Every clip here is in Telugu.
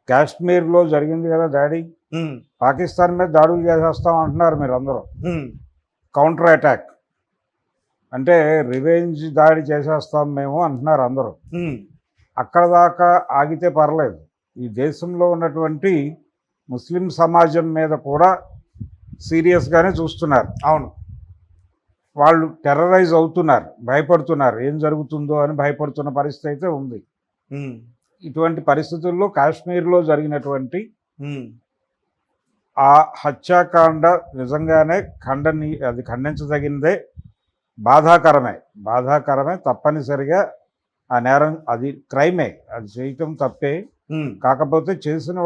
కాశ్మీర్లో జరిగింది కదా దాడి. పాకిస్తాన్ మీద దాడులు చేసేస్తాం అంటున్నారు మీరు అందరూ. కౌంటర్ అటాక్ అంటే రివెంజ్ దాడి చేసేస్తాం మేము అంటున్నారు అందరూ. అక్కడ దాకా ఆగితే పర్లేదు. ఈ దేశంలో ఉన్నటువంటి ముస్లిం సమాజం మీద కూడా సీరియస్గానే చూస్తున్నారు. అవును, వాళ్ళు టెర్రరైజ్ అవుతున్నారు, భయపడుతున్నారు, ఏం జరుగుతుందో అని భయపడుతున్న పరిస్థితి అయితే ఉంది. ఇటువంటి పరిస్థితుల్లో కాశ్మీర్లో జరిగినటువంటి ఆ హత్యాకాండ నిజంగానే అది ఖండించదగిందే, బాధాకరమే. తప్పనిసరిగా ఆ నేరం అది క్రైమే, అది చేయటం తప్పే. కాకపోతే చేసిన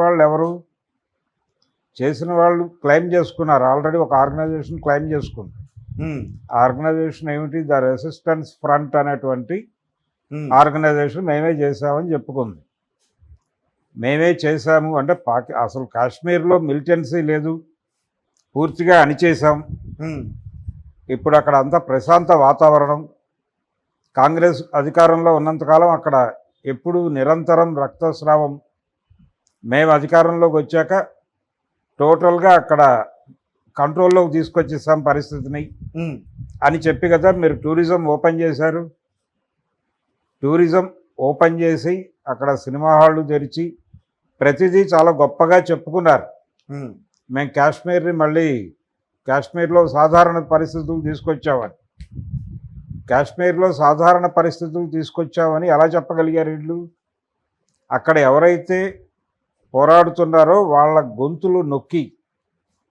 వాళ్ళు క్లెయిమ్ చేసుకున్నారు. ఆల్రెడీ ఒక ఆర్గనైజేషన్ క్లెయిమ్ చేసుకుంది. ఆర్గనైజేషన్ ఏమిటి? ద రెసిస్టెన్స్ ఫ్రంట్ అనేటువంటి ఆర్గనైజేషన్ మేమే చేసామని చెప్పుకుంది. మేమే చేశాము అంటే అసలు కాశ్మీర్లో మిలిటెన్సీ లేదు, పూర్తిగా అణిచేశాం. ఇప్పుడు అక్కడ అంతా ప్రశాంత వాతావరణం. కాంగ్రెస్ అధికారంలో ఉన్నంతకాలం అక్కడ ఎప్పుడు నిరంతరం రక్తస్రావం. మేము అధికారంలోకి వచ్చాక టోటల్గా అక్కడ కంట్రోల్లోకి తీసుకొచ్చేసాం పరిస్థితిని అని చెప్పి కదా మీరు టూరిజం ఓపెన్ చేశారు. టూరిజం ఓపెన్ చేసి అక్కడ సినిమా హాళ్ళు తెరిచి ప్రతిదీ చాలా గొప్పగా చెప్పుకున్నారు. మేము కాశ్మీర్లో సాధారణ పరిస్థితులు తీసుకొచ్చామని ఎలా చెప్పగలిగారు వీళ్ళు? అక్కడ ఎవరైతే పోరాడుతున్నారో వాళ్ళ గొంతులు నొక్కి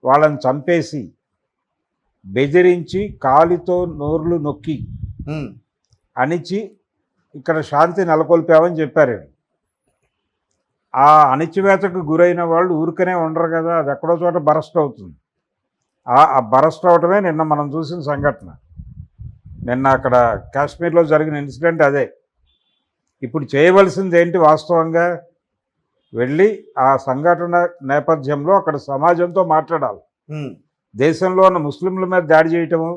వాళ్ళని చంపేసి బెదిరించి కాలితో నోర్లు నొక్కి అణిచి ఇక్కడ శాంతి నెలకొల్పామని చెప్పారు. ఆ అణిచివేతకు గురైన వాళ్ళు ఊరికనే ఉండరు కదా, అది ఎక్కడో చోట బరస్ట్ అవుతుంది. ఆ బరస్ట్ అవటమే నిన్న మనం చూసిన సంఘటన. నిన్న అక్కడ కాశ్మీర్లో జరిగిన ఇన్సిడెంట్ అదే. ఇప్పుడు చేయవలసింది ఏంటి? వాస్తవంగా వెళ్ళి ఆ సంఘటన నేపథ్యంలో అక్కడ సమాజంతో మాట్లాడాలి. దేశంలో ఉన్న ముస్లింల మీద దాడి చేయటము,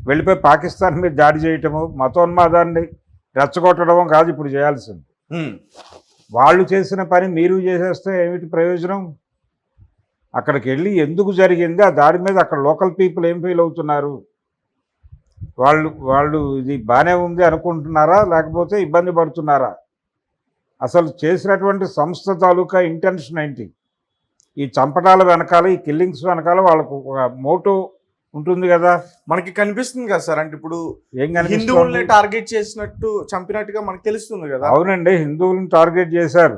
వెళ్ళిపోయి పాకిస్తాన్ మీద దాడి చేయటము, మతోన్మాదాన్ని రెచ్చగొట్టడం కాదు ఇప్పుడు చేయాల్సింది. వాళ్ళు చేసిన పని మీరు చేసేస్తే ఏమిటి ప్రయోజనం? అక్కడికి వెళ్ళి ఎందుకు జరిగింది ఆ దాడి మీద అక్కడ లోకల్ పీపుల్ ఏం ఫీల్ అవుతున్నారు? వాళ్ళు ఇది బాగానే ఉంది అనుకుంటున్నారా, లేకపోతే ఇబ్బంది పడుతున్నారా? అసలు చేసినటువంటి సంస్థ తాలూకా ఇంటెన్షన్ ఏంటి? ఈ చంపటాల వెనకాల, ఈ కిల్లింగ్స్ వెనకాల వాళ్ళకు ఒక మోటో ఉంటుంది కదా. మనకి కనిపిస్తుంది కదా సార్, అంటే ఇప్పుడు ఏం కనిపిస్తుంది? హిందువుల్ని టార్గెట్ చేసినట్టు చంపినట్టుగా మనకు తెలుస్తుంది కదా. అవునండి, హిందువులను టార్గెట్ చేశారు.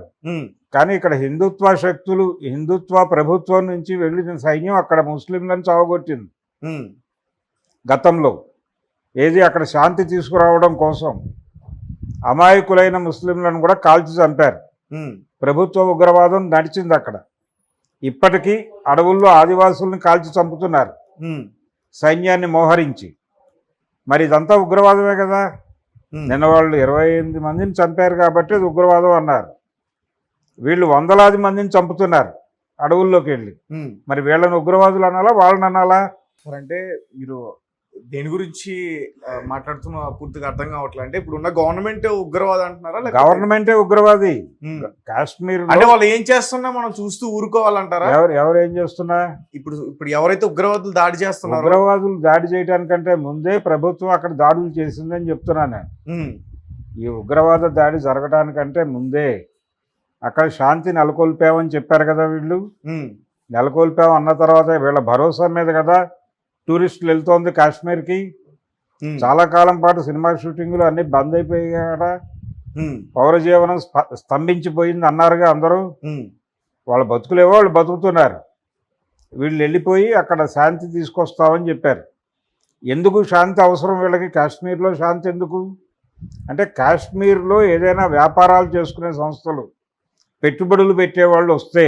కానీ ఇక్కడ హిందుత్వ శక్తులు, హిందుత్వ ప్రభుత్వం నుంచి వెళ్ళిన సైన్యం అక్కడ ముస్లింలను చావగొట్టింది గతంలో. ఏది అక్కడ శాంతి తీసుకురావడం కోసం అమాయకులైన ముస్లింలను కూడా కాల్చి చంపారు. ప్రభుత్వ ఉగ్రవాదం నడిచింది అక్కడ. ఇప్పటికీ అడవుల్లో ఆదివాసుల్ని కాల్చి చంపుతున్నారు సైన్యాన్ని మోహరించి. మరి ఇదంతా ఉగ్రవాదమే కదా. నిన్న వాళ్ళు 28 మందిని చంపారు కాబట్టి అది ఉగ్రవాదం అన్నారు. వీళ్ళు వందలాది మందిని చంపుతున్నారు అడవుల్లోకి వెళ్ళి. మరి వీళ్ళని ఉగ్రవాదులు అనాలా, వాళ్ళని అనాలా? అంటే మీరు దేని గురించి మాట్లాడుతున్నా పూర్తిగా అర్థం కావట్లేదు. అంటే ఇప్పుడు ఉన్న గవర్నమెంట్ ఉగ్రవాది అంటున్నారా? గవర్నమెంటే ఉగ్రవాది. కాశ్మీర్ అంటే వాళ్ళు ఏం చేస్తున్నా మనం చూస్తూ ఊరుకోవాలంటారా? ఎవరు ఏం చేస్తున్నా? ఇప్పుడు ఎవరైతే ఉగ్రవాదులు దాడి చేస్తున్నారు, ఉగ్రవాదులు దాడి చేయడానికంటే ముందే ప్రభుత్వం అక్కడ దాడులు చేసిందని చెప్తున్నాను. ఈ ఉగ్రవాద దాడి జరగడానికంటే ముందే అక్కడ శాంతి నెలకొల్పామని చెప్పారు కదా వీళ్ళు. నెలకొల్పాము అన్న తర్వాత వీళ్ళ భరోసా మీద కదా టూరిస్టులు వెళ్తోంది కాశ్మీర్కి. చాలా కాలం పాటు సినిమా షూటింగ్లు అన్నీ బంద్ అయిపోయాయట. పౌర జీవనం స్తంభించిపోయింది అన్నారుగా అందరూ. వాళ్ళ బతుకులేవో వాళ్ళు బతుకుతున్నారు. వీళ్ళు వెళ్ళిపోయి అక్కడ శాంతి తీసుకొస్తామని చెప్పారు. ఎందుకు శాంతి అవసరం వీళ్ళకి? కాశ్మీర్లో శాంతి ఎందుకు అంటే, కాశ్మీర్లో ఏదైనా వ్యాపారాలు చేసుకునే సంస్థలు, పెట్టుబడులు పెట్టేవాళ్ళు వస్తే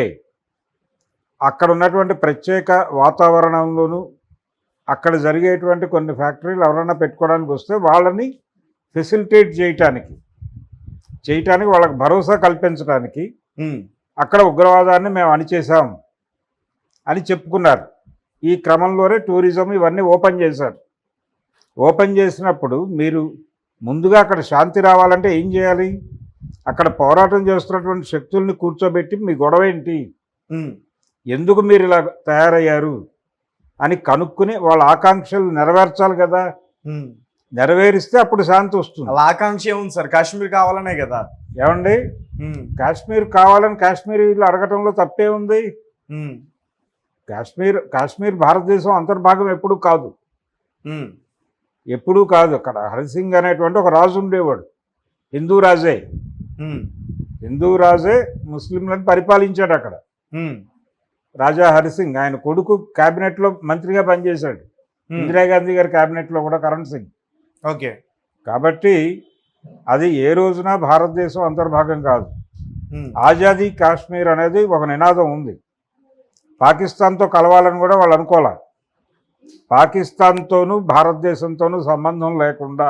అక్కడ ఉన్నటువంటి ప్రత్యేక వాతావరణంలోనూ అక్కడ జరిగేటువంటి కొన్ని ఫ్యాక్టరీలు ఎవరైనా పెట్టుకోవడానికి వస్తే వాళ్ళని ఫెసిలిటేట్ చేయటానికి వాళ్ళకి భరోసా కల్పించడానికి అక్కడ ఉగ్రవాదాన్ని మేము అణిచేసాం అని చెప్పుకున్నారు. ఈ క్రమంలోనే టూరిజం ఇవన్నీ ఓపెన్ చేశారు. ఓపెన్ చేసినప్పుడు మీరు ముందుగా అక్కడ శాంతి రావాలంటే ఏం చేయాలి? అక్కడ పోరాటం చేస్తున్నటువంటి శక్తుల్ని కూర్చోబెట్టి మీ గొడవ ఏంటి, ఉమ్, ఎందుకు మీరు ఇలా తయారయ్యారు అని కనుక్కుని వాళ్ళ ఆకాంక్షలు నెరవేర్చాలి కదా. ఉమ్. నెరవేరిస్తే అప్పుడు శాంతి వస్తుంది. అలా ఆకాంక్ష ఏముంది సార్, కాశ్మీర్ కావాలనే కదా. ఏమండి, ఉమ్, కాశ్మీర్ కావాలని కాశ్మీరీలు అడగటంలో తప్పే ఉంది. ఉమ్, కాశ్మీర్ భారతదేశం అంతర్భాగం ఎప్పుడూ కాదు, ఉమ్, ఎప్పుడూ కాదు. అక్కడ హరిసింగ్ అనేటువంటి ఒక రాజు ఉండేవాడు, హిందూ రాజే. ఉమ్, హిందూ రాజే ముస్లింలను పరిపాలించాడు అక్కడ. ఉమ్, రాజా హరిసింగ్, ఆయన కొడుకు క్యాబినెట్లో మంత్రిగా పనిచేశాడు, ఉమ్. ఇందిరాగాంధీ గారి క్యాబినెట్లో కూడా కరణ్ సింగ్. ఓకే. కాబట్టి అది ఏ రోజున భారతదేశం అంతర్భాగం కాదు. ఉమ్, ఆజాదీ కాశ్మీర్ అనేది ఒక నినాదం ఉంది. పాకిస్తాన్తో కలవాలని కూడా వాళ్ళు అనుకోలే. పాకిస్తాన్తోనూ భారతదేశంతోనూ సంబంధం లేకుండా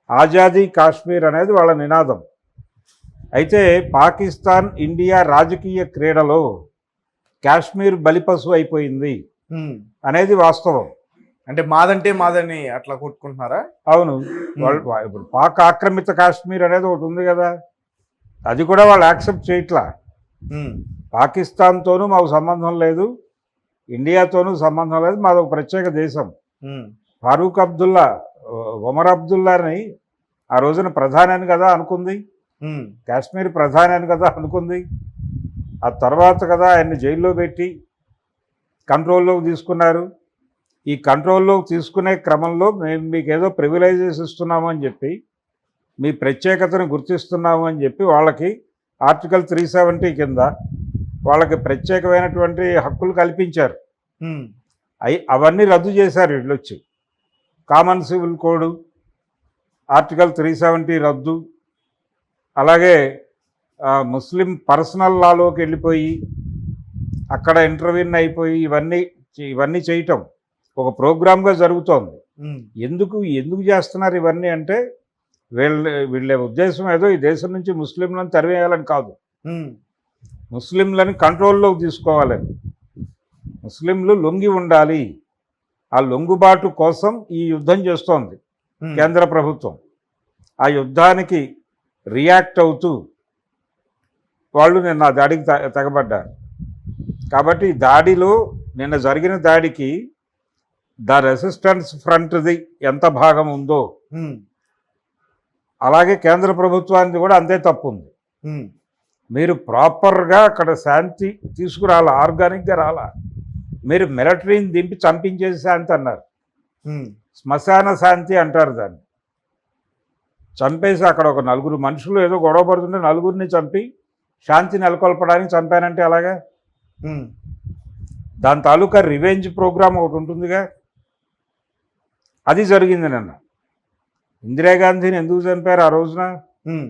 ఆజాదీ కాశ్మీర్ అనేది వాళ్ళ నినాదం. అయితే పాకిస్తాన్ ఇండియా రాజకీయ క్రీడలో కాశ్మీర్ బలిపశు అయిపోయింది ఉమ్. అనేది వాస్తవం. అంటే మాదంటే మాదని అట్లా కొట్టుకుంటున్నారా? అవును, వాళ్ళు ఇప్పుడు పాక్ ఆక్రమిత కాశ్మీర్ అనేది ఒకటి ఉంది కదా, అది కూడా వాళ్ళు యాక్సెప్ట్ చేయట్లా. ఉమ్, పాకిస్తాన్తోనూ మాకు సంబంధం లేదు, ఇండియాతోనూ సంబంధం లేదు, మాది ఒక ప్రత్యేక దేశం. ఉమ్, ఫారూక్ అబ్దుల్లా, ఒమర్ అబ్దుల్లాని ఆ రోజున ప్రధాని అని కదా అనుకుంది, ఉమ్, కాశ్మీర్ ప్రధాని అని కదా అనుకుంది. ఆ తర్వాత కదా ఆయన్ని జైల్లో పెట్టి కంట్రోల్లోకి తీసుకున్నారు. ఈ కంట్రోల్లోకి తీసుకునే క్రమంలో మేము మీకు ఏదో ప్రివిలైజెస్ ఇస్తున్నాము అని చెప్పి, మీ ప్రత్యేకతను గుర్తిస్తున్నాము అని చెప్పి వాళ్ళకి ఆర్టికల్ 370 కింద వాళ్ళకి ప్రత్యేకమైనటువంటి హక్కులు కల్పించారు. ఉమ్, అవన్నీ రద్దు చేశారు వీళ్ళు వచ్చి. కామన్ సివిల్ కోడ్, ఆర్టికల్ 370 రద్దు, అలాగే ముస్లిం పర్సనల్ లాలోకి వెళ్ళిపోయి అక్కడ ఇంటర్వ్యూన్ అయిపోయి ఇవన్నీ చేయటం ఒక ప్రోగ్రామ్గా జరుగుతోంది. ఉమ్, ఎందుకు చేస్తున్నారు ఇవన్నీ అంటే వీళ్ళ ఉద్దేశం ఏదో ఈ దేశం నుంచి ముస్లింలను తరివేయాలని కాదు, ఉమ్, ముస్లింలను కంట్రోల్లోకి తీసుకోవాలని. ముస్లింలు లొంగి ఉండాలి, ఆ లొంగుబాటు కోసం ఈ యుద్ధం చేస్తోంది ఉమ్. కేంద్ర ప్రభుత్వం. ఆ యుద్ధానికి రియాక్ట్ అవుతూ వాళ్ళు నిన్న ఆ దాడికి తెగబడ్డారు. కాబట్టి ఈ దాడిలో నిన్న జరిగిన దాడికి ద రెసిస్టెన్స్ ఫ్రంట్ది ఎంత భాగం ఉందో ఉమ్, అలాగే కేంద్ర ప్రభుత్వానికి కూడా అంతే తప్పు ఉంది. ఉమ్, మీరు ప్రాపర్గా అక్కడ శాంతి తీసుకురాలా, ఆర్గానిక్గా రాలా. మీరు మిలిటరీని దింపి చంపించేసి శాంతి అన్నారు, ఉమ్, శ్మశాన శాంతి అంటారు దాన్ని. చంపేసి అక్కడ ఒక 4 మనుషులు ఏదో గొడవ పడుతుంటే 4ని చంపి శాంతి నెలకొల్పడానికి చంపానంటే అలాగా. ఉమ్, దాని తాలూకా రివెంజ్ ప్రోగ్రామ్ ఒకటి ఉంటుందిగా, అది జరిగింది నిన్న. ఇందిరాగాంధీని ఎందుకు చంపారు ఆ రోజున? ఉమ్,